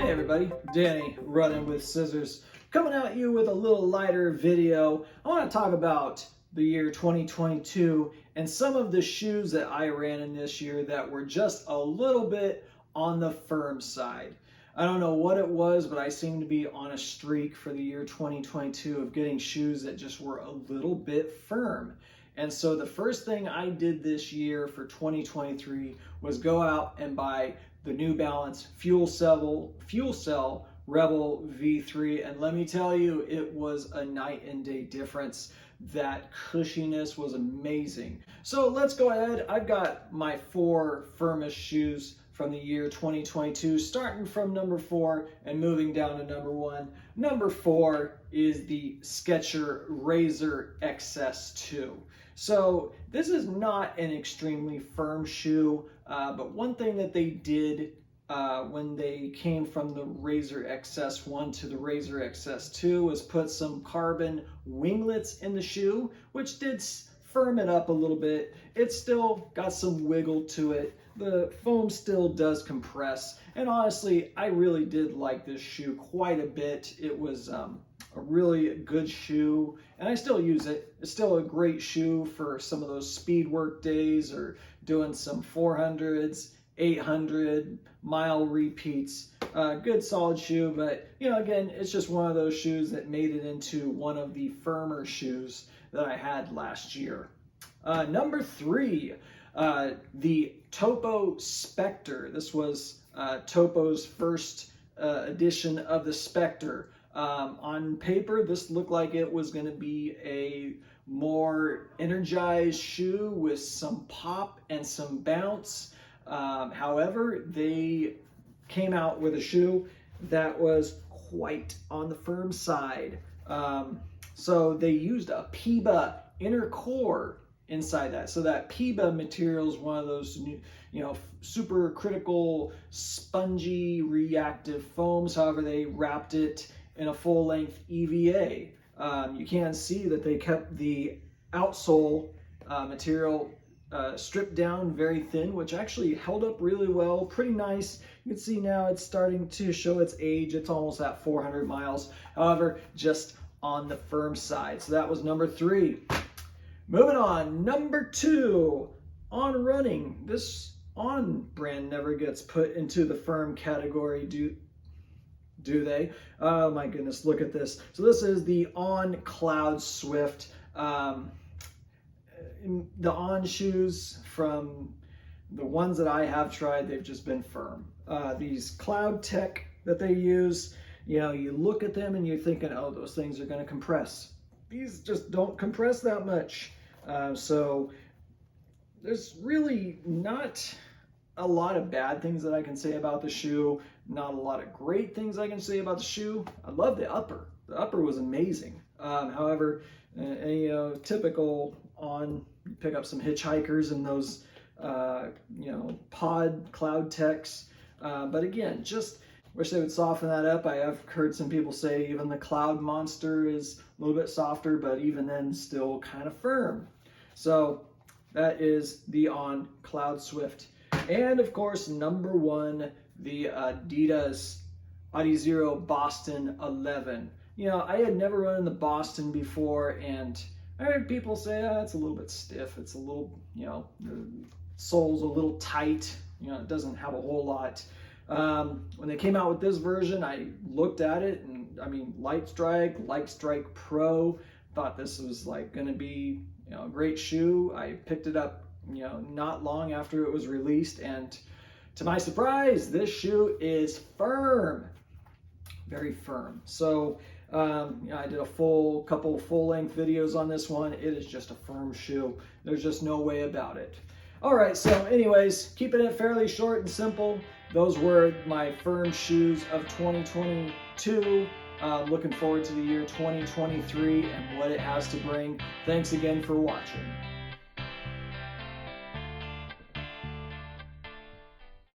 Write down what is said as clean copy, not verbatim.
Hey everybody, Danny running with scissors, coming at you with a little lighter video. I want to talk about the year 2022 and some of the shoes that I ran in this year that were just a little bit on the firm side. I don't know what it was, but I seem to be on a streak for the year 2022 of getting shoes that just were a little bit firm. And so the first thing I did this year for 2023 was go out and buy the New Balance Fuel Cell Rebel V3. And let me tell you, it was a night and day difference. That cushiness was amazing. So let's go ahead. I've got my 4 firmest shoes from the year 2022, starting from number 4 and moving down to number 1. Number 4 is the Skechers Razor Xcess 2. So this is not an extremely firm shoe, but one thing that they did when they came from the Razor Xcess 1 to the Razor Xcess 2 was put some carbon winglets in the shoe, which did firm it up a little bit. It's still got some wiggle to it. The foam still does compress, and honestly, I really did like this shoe quite a bit. It was a really good shoe, and I still use it. It's still a great shoe for some of those speed work days or doing some 400s, 800 mile repeats. Good solid shoe, but you know, again, it's just one of those shoes that made it into one of the firmer shoes that I had last year. Number 3, the Topo Specter. This was Topo's first edition of the Specter. On paper, this looked like it was going to be a more energized shoe with some pop and some bounce. However, they came out with a shoe that was quite on the firm side. So they used a PIBA inner core inside that. So that PIBA material is one of those, super critical, spongy, reactive foams. However, they wrapped it in a full-length EVA. You can see that they kept the outsole material stripped down very thin, which actually held up really well, pretty nice. You can see now it's starting to show its age. It's almost at 400 miles. However, just on the firm side. So that was number 3. Moving on, number 2, On Running. This On brand never gets put into the firm category, do they? Oh my goodness, look at this. So this is the On Cloudswift. The On shoes, from the ones that I have tried, they've just been firm. These Cloud Tech that they use, you look at them and you're thinking, oh, those things are going to compress. These just don't compress that much. So there's really not a lot of bad things that I can say about the shoe, not a lot of great things I can say about the shoe. I love the upper. The upper was amazing. However, typical On, you pick up some hitchhikers and those, pod Cloud Techs. But again, just wish they would soften that up. I have heard some people say even the Cloud Monster is a little bit softer, but even then still kind of firm. So that is the On Cloudswift. And of course, number 1, the Adidas Boston 11. I had never run in the Boston before, and I heard people say, it's a little bit stiff. It's a little, the sole's a little tight. It doesn't have a whole lot. When they came out with this version, I looked at it, and Light Strike Pro, thought this was going to be, a great shoe. I picked it up, not long after it was released, and to my surprise, this shoe is firm, very firm. So, I did a couple full-length videos on this one. It is just a firm shoe. There's just no way about it. All right, so anyways, keeping it fairly short and simple, those were my firm shoes of 2022. Looking forward to the year 2023 and what it has to bring. Thanks again for watching.